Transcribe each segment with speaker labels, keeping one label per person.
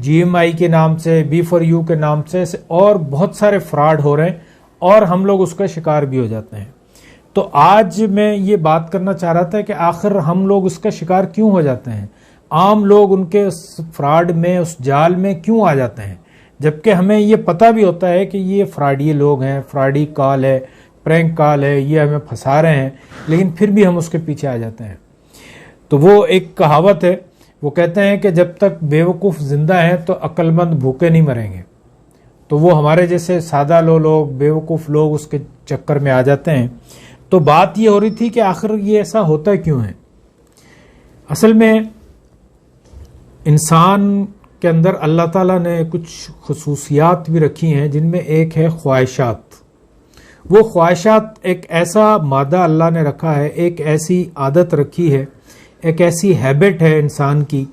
Speaker 1: GMI کے نام سے, B4U کے نام سے اور بہت سارے فراڈ ہو رہے ہیں اور ہم لوگ اس کا شکار بھی ہو جاتے ہیں. تو آج میں یہ بات کرنا چاہ رہا تھا کہ آخر ہم لوگ اس کا شکار کیوں ہو جاتے ہیں, عام لوگ ان کے اس فراڈ میں, اس جال میں کیوں آ جاتے ہیں, جبکہ ہمیں یہ پتہ بھی ہوتا ہے کہ یہ فراڈی لوگ ہیں, فراڈی کال ہے, پرینک کال ہے, یہ ہمیں پھنسا رہے ہیں, لیکن پھر بھی ہم اس کے پیچھے آ جاتے ہیں. تو وہ ایک کہاوت ہے, وہ کہتے ہیں کہ جب تک بیوقوف زندہ ہیں تو عقل مند بھوکے نہیں مریں گے. تو وہ ہمارے جیسے سادہ لوگ, بیوقوف لوگ اس کے چکر میں آ جاتے ہیں. تو بات یہ ہو رہی تھی کہ آخر یہ ایسا ہوتا کیوں ہے. اصل میں انسان کے اندر اللہ تعالیٰ نے کچھ خصوصیات بھی رکھی ہیں, جن میں ایک ہے خواہشات. وہ خواہشات ایک ایسا مادہ اللہ نے رکھا ہے, ایک ایسی عادت رکھی ہے, ایک ایسی ہیبٹ ہے انسان کی,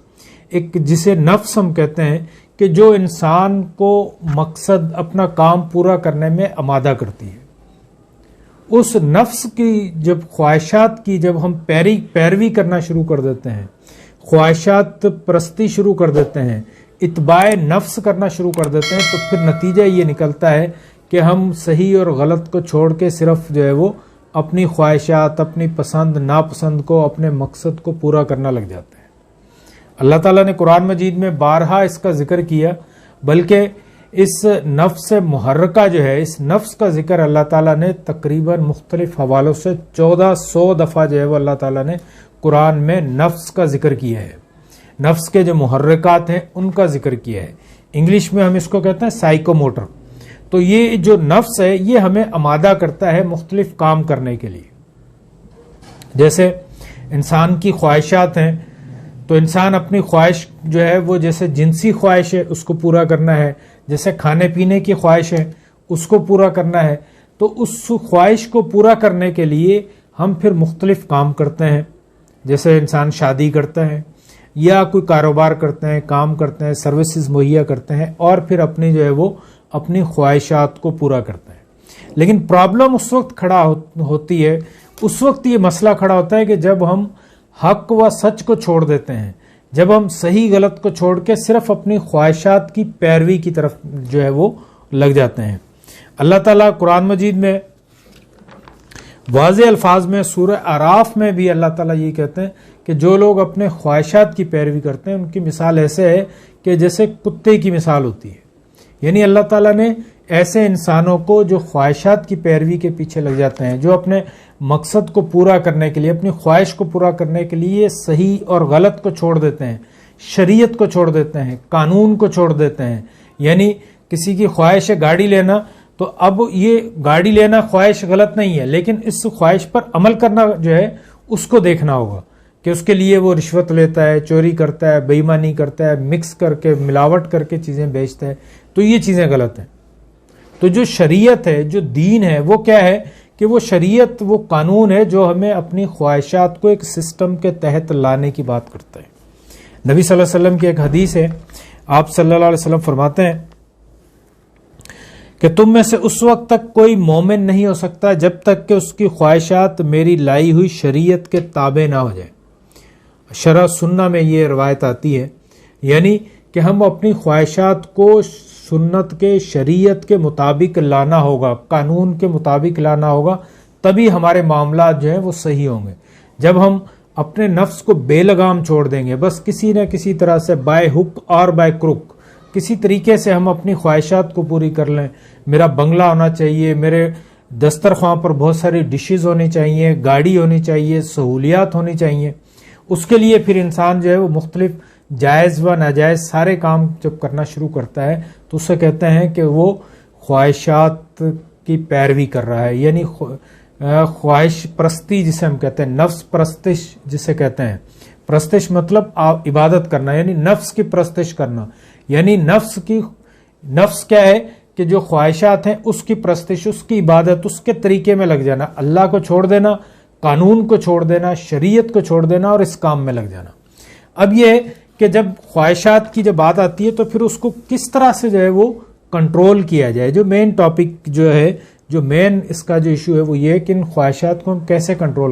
Speaker 1: ایک جسے نفس ہم کہتے ہیں, کہ جو انسان کو مقصد اپنا کام پورا کرنے میں آمادہ کرتی ہے. اس نفس کی جب خواہشات کی جب ہم پیروی کرنا شروع کر دیتے ہیں, خواہشات پرستی شروع کر دیتے ہیں, اتباع نفس کرنا شروع کر دیتے ہیں, تو پھر نتیجہ یہ نکلتا ہے کہ ہم صحیح اور غلط کو چھوڑ کے صرف جو ہے وہ اپنی خواہشات, اپنی پسند ناپسند کو, اپنے مقصد کو پورا کرنا لگ جاتے ہیں. اللہ تعالیٰ نے قرآن مجید میں بارہا اس کا ذکر کیا, بلکہ اس نفس محرکہ جو ہے, اس نفس کا ذکر اللہ تعالیٰ نے تقریباً مختلف حوالوں سے 1400 دفعہ جو ہے وہ اللہ تعالیٰ نے قرآن میں نفس کا ذکر کیا ہے. نفس کے جو محرکات ہیں ان کا ذکر کیا ہے. انگلش میں ہم اس کو کہتے ہیں سائیکو موٹر. تو یہ جو نفس ہے یہ ہمیں آمادہ کرتا ہے مختلف کام کرنے کے لیے. جیسے انسان کی خواہشات ہیں, تو انسان اپنی خواہش جو ہے وہ جیسے جنسی خواہش ہے اس کو پورا کرنا ہے, جیسے کھانے پینے کی خواہش ہے اس کو پورا کرنا ہے. تو اس خواہش کو پورا کرنے کے لیے ہم پھر مختلف کام کرتے ہیں, جیسے انسان شادی کرتا ہے یا کوئی کاروبار کرتے ہیں, کام کرتے ہیں, سروسز مہیا کرتے ہیں, اور پھر اپنی جو ہے وہ اپنی خواہشات کو پورا کرتے ہیں. لیکن پرابلم اس وقت کھڑا ہوتی ہے, اس وقت یہ مسئلہ کھڑا ہوتا ہے کہ جب ہم حق و سچ کو چھوڑ دیتے ہیں, جب ہم صحیح غلط کو چھوڑ کے صرف اپنی خواہشات کی پیروی کی طرف جو ہے وہ لگ جاتے ہیں. اللہ تعالیٰ قرآن مجید میں واضح الفاظ میں سورہ اعراف میں بھی اللہ تعالیٰ یہ کہتے ہیں کہ جو لوگ اپنے خواہشات کی پیروی کرتے ہیں ان کی مثال ایسے ہے کہ جیسے کتے کی مثال ہوتی ہے. یعنی اللہ تعالیٰ نے ایسے انسانوں کو جو خواہشات کی پیروی کے پیچھے لگ جاتے ہیں, جو اپنے مقصد کو پورا کرنے کے لیے, اپنی خواہش کو پورا کرنے کے لیے صحیح اور غلط کو چھوڑ دیتے ہیں, شریعت کو چھوڑ دیتے ہیں, قانون کو چھوڑ دیتے ہیں. یعنی کسی کی خواہش ہے گاڑی لینا, تو اب یہ گاڑی لینا خواہش غلط نہیں ہے, لیکن اس خواہش پر عمل کرنا جو ہے اس کو دیکھنا ہوگا کہ اس کے لیے وہ رشوت لیتا ہے, چوری کرتا ہے, بے ایمانی کرتا ہے, مکس کر کے ملاوٹ کر کے چیزیں بیچتا ہے, تو یہ چیزیں غلط ہیں. تو جو شریعت ہے, جو دین ہے, وہ کیا ہے کہ وہ شریعت, وہ قانون ہے جو ہمیں اپنی خواہشات کو ایک سسٹم کے تحت لانے کی بات کرتا ہے. نبی صلی اللہ علیہ وسلم کی ایک حدیث ہے, آپ صلی اللہ علیہ وسلم فرماتے ہیں کہ تم میں سے اس وقت تک کوئی مومن نہیں ہو سکتا جب تک کہ اس کی خواہشات میری لائی ہوئی شریعت کے تابع نہ ہو جائے. شرح سنہ میں یہ روایت آتی ہے, یعنی کہ ہم اپنی خواہشات کو سنت کے, شریعت کے مطابق لانا ہوگا, قانون کے مطابق لانا ہوگا, تبھی ہمارے معاملات جو ہیں وہ صحیح ہوں گے. جب ہم اپنے نفس کو بے لگام چھوڑ دیں گے, بس کسی نہ کسی طرح سے بائی ہک اور بائی کروک کسی طریقے سے ہم اپنی خواہشات کو پوری کر لیں, میرا بنگلہ ہونا چاہیے, میرے دسترخوان پر بہت ساری ڈشز ہونی چاہیے, گاڑی ہونی چاہیے, سہولیات ہونی چاہیے, اس کے لیے پھر انسان جو ہے وہ مختلف جائز و ناجائز سارے کام جب کرنا شروع کرتا ہے تو اسے کہتے ہیں کہ وہ خواہشات کی پیروی کر رہا ہے. یعنی خواہش پرستی جسے ہم کہتے ہیں, نفس پرستش جسے کہتے ہیں. پرستش مطلب عبادت کرنا, یعنی نفس کی پرستش کرنا. یعنی نفس کیا ہے کہ جو خواہشات ہیں اس کی پرستش, اس کی عبادت, اس کے طریقے میں لگ جانا, اللہ کو چھوڑ دینا, قانون کو چھوڑ دینا, شریعت کو چھوڑ دینا اور اس کام میں لگ جانا. اب یہ کہ جب خواہشات کی جب بات آتی ہے تو پھر اس کو کس طرح سے جو ہے وہ کنٹرول کیا جائے. جو مین ٹاپک جو ہے, جو مین اس کا جو ایشو ہے وہ یہ ہے کہ ان خواہشات کو ہم کیسے کنٹرول